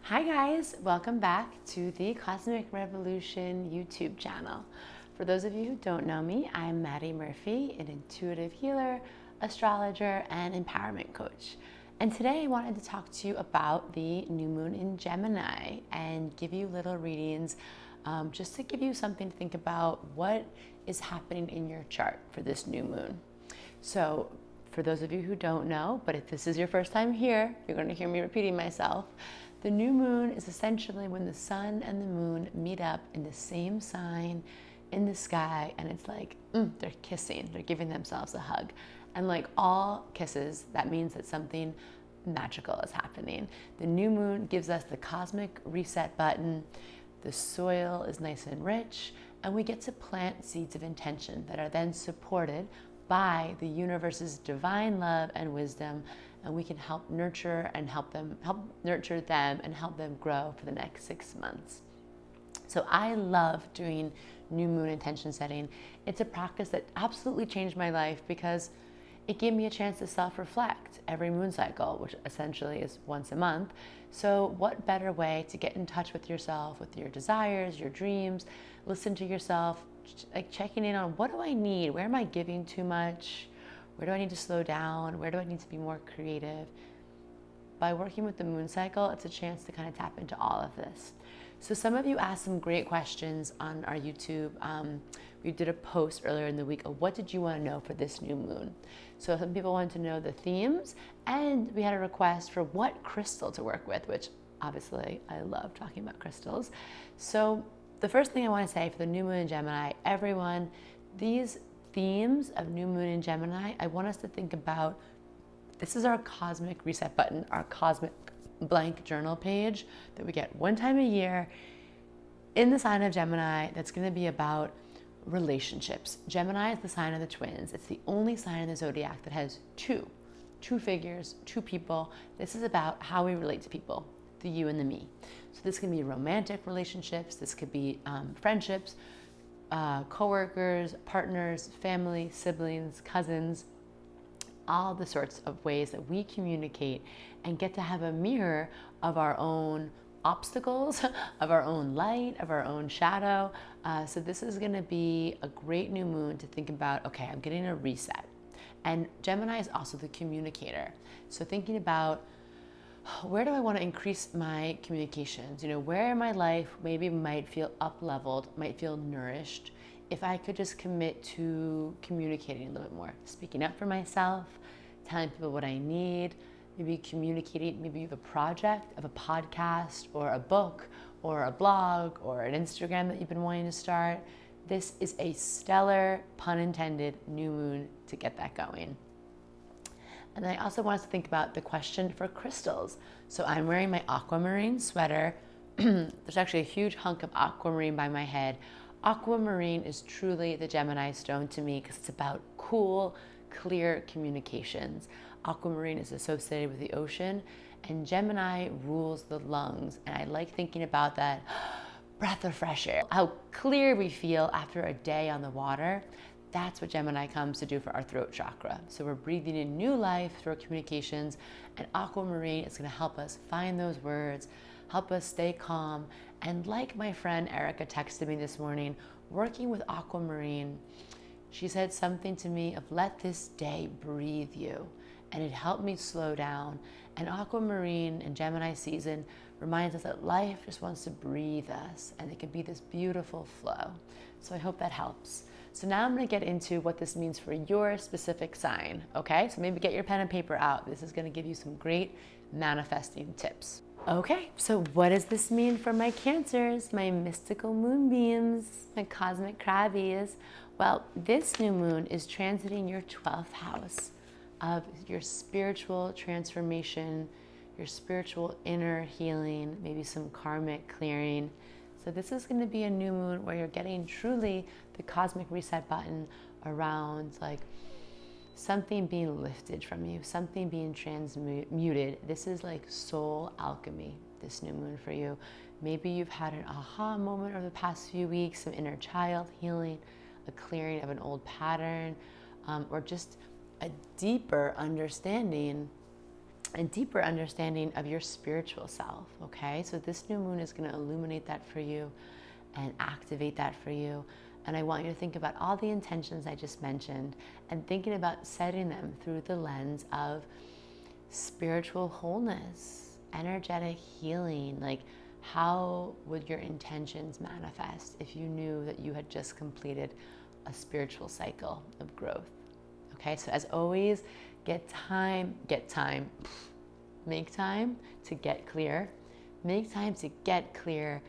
Hi guys, welcome back to the Cosmic Revolution YouTube channel. For those of you who don't know me, I'm Maddie Murphy, an intuitive healer, astrologer, and empowerment coach. And today I wanted to talk to you about the new moon in Gemini and give you little readings just to give you something to think about what is happening in your chart for this new moon. So for those of you who don't know, but if this is your first time here, you're going to hear me repeating myself. The new moon is essentially when the sun and the moon meet up in the same sign in the sky, and it's like they're kissing, they're giving themselves a hug. And like all kisses, that means that something magical is happening. The new moon gives us the cosmic reset button. The soil is nice and rich, and we get to plant seeds of intention that are then supported by the universe's divine love and wisdom, and we can help nurture them and help them grow for the next 6 months. So I love doing new moon intention setting. It's a practice that absolutely changed my life because it gave me a chance to self-reflect every moon cycle, which essentially is once a month. So what better way to get in touch with yourself, with your desires, your dreams, listen to yourself, like checking in on what do I need? Where am I giving too much? Where do I need to slow down? Where do I need to be more creative? By working with the moon cycle, it's a chance to kind of tap into all of this. So some of you asked some great questions on our YouTube. We did a post earlier in the week of what did you want to know for this new moon? So some people wanted to know the themes, and we had a request for what crystal to work with, which obviously I love talking about crystals. So the first thing I want to say for the new moon in Gemini, everyone, these themes of new moon in Gemini, I want us to think about, this is our cosmic reset button, our cosmic blank journal page that we get one time a year in the sign of Gemini. That's going to be about relationships. Gemini is the sign of the twins. It's the only sign in the zodiac that has two figures, two people. This is about how we relate to people, the you and the me. So this can be romantic relationships, this could be friendships, coworkers, partners, family, siblings, cousins, all the sorts of ways that we communicate and get to have a mirror of our own obstacles, of our own light, of our own shadow. So this is going to be a great new moon to think about, okay, I'm getting a reset. And Gemini is also the communicator. So thinking about, where do I want to increase my communications? You know, where in my life maybe might feel up-leveled, might feel nourished, if I could just commit to communicating a little bit more, speaking up for myself, telling people what I need, maybe communicating, maybe you have a project of a podcast or a book or a blog or an Instagram that you've been wanting to start. This is a stellar, pun intended, new moon to get that going. And then I also want us to think about the question for crystals. So I'm wearing my Aquamarine sweater. There's actually a huge hunk of aquamarine by my head. Aquamarine is truly the Gemini stone to me because it's about cool, clear communications. Aquamarine is associated with the ocean, and Gemini rules the lungs. And I like thinking about that breath of fresh air, how clear we feel after a day on the water. That's what Gemini comes to do for our throat chakra. So we're breathing in new life through our communications, and Aquamarine is going to help us find those words, help us stay calm. And like my friend Erica texted me this morning, working with Aquamarine, she said something to me of let this day breathe you. And it helped me slow down. And Aquamarine and Gemini season reminds us that life just wants to breathe us, and it can be this beautiful flow. So I hope that helps. So now I'm going to get into what this means for your specific sign, okay? So maybe get your pen and paper out. This is going to give you some great manifesting tips. Okay, so what does this mean for my Cancers, my mystical moonbeams, my cosmic crabbies? Well, this new moon is transiting your 12th house of your spiritual transformation, your spiritual inner healing, maybe some karmic clearing. So this is going to be a new moon where you're getting truly the cosmic reset button around like something being lifted from you, something being transmuted. This is like soul alchemy, this new moon for you. Maybe you've had an aha moment over the past few weeks, some inner child healing, a clearing of an old pattern, or just a deeper understanding a deeper understanding of your spiritual self, okay? So this new moon is going to illuminate that for you and activate that for you. And I want you to think about all the intentions I just mentioned and thinking about setting them through the lens of spiritual wholeness, energetic healing. Like, how would your intentions manifest if you knew that you had just completed a spiritual cycle of growth? Okay, so as always, make time to get clear. Make time to get clear,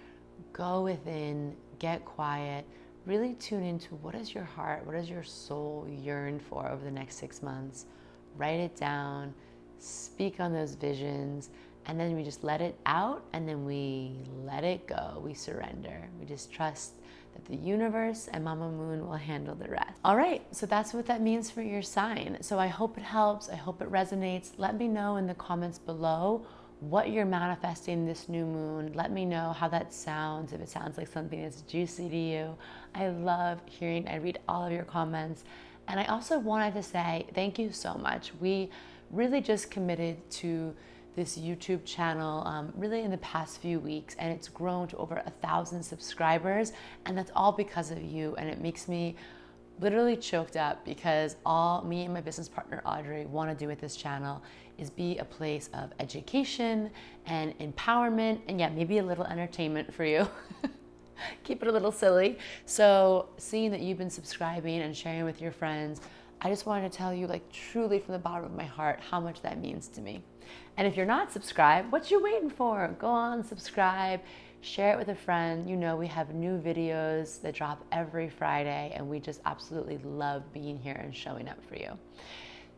go within, get quiet, really tune into what does your heart, what does your soul yearn for over the next 6 months. Write it down, speak on those visions, and then we just let it out, and then we let it go. We surrender. We just trust that the universe and Mama Moon will handle the rest. All right, so that's what that means for your sign. So I hope it helps. I hope it resonates. Let me know in the comments below what you're manifesting this new moon. Let me know how that sounds, if it sounds like something that's juicy to you. I love hearing, I read all of your comments. And I also wanted to say thank you so much. We really just committed to this YouTube channel really in the past few weeks, and it's grown to over 1,000 subscribers, and that's all because of you. And it makes me literally choked up, because all me and my business partner Audrey want to do with this channel is be a place of education and empowerment, and yeah, maybe a little entertainment for you. Keep it a little silly. So seeing that you've been subscribing and sharing with your friends, I just wanted to tell you, like, truly from the bottom of my heart, how much that means to me. And if you're not subscribed, what you waiting for? Go on, subscribe, share it with a friend. You know, we have new videos that drop every Friday, and we just absolutely love being here and showing up for you.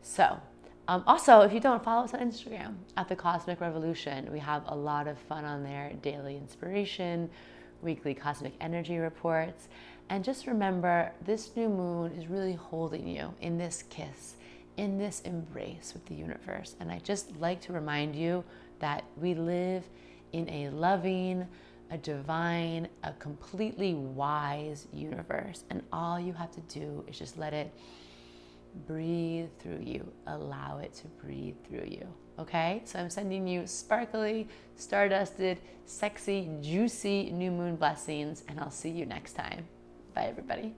So also, if you don't, follow us on Instagram at The Cosmic Revolution. We have a lot of fun on there, daily inspiration, weekly cosmic energy reports. And just remember, this new moon is really holding you in this kiss, in this embrace with the universe. And I just like to remind you that we live in a loving, a divine, a completely wise universe. And all you have to do is just let it breathe through you. Allow it to breathe through you. Okay? So I'm sending you sparkly, stardusted, sexy, juicy new moon blessings, and I'll see you next time. Bye, everybody.